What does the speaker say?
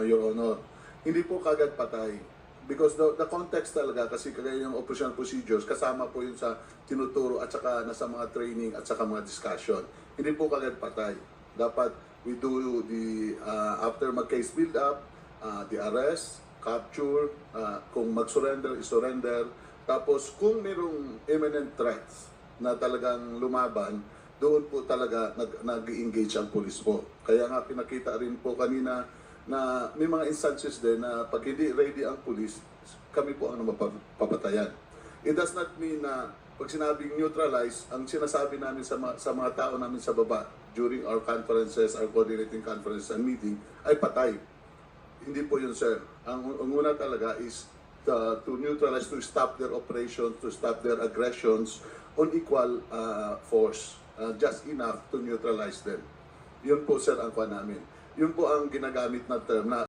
Your Honor. Hindi po kagad patay. Because the context talaga, kasi kagaya yung operational procedures, kasama po yun sa tinuturo at saka nasa mga training at saka mga discussion. Hindi po kagad patay. Dapat we do the, after mag-case build up, the arrest, capture, kung mag-surrender, is-surrender. Tapos kung mayroong imminent threats na talagang lumaban, doon po talaga nag-engage ang pulis po. Kaya nga pinakita rin po kanina na may mga instances din na pag hindi ready ang pulis, kami po ang mapapatayan. It does not mean na pag sinabing neutralize, ang sinasabi namin sa mga tao namin sa baba during our conferences, our coordinating conferences and meeting, ay patay. Hindi po yun, sir. Ang una talaga is to neutralize, to stop their operations, to stop their aggressions on equal force. Just enough to neutralize them. Yun po, sir, ang kwa namin. Yun po ang ginagamit na term na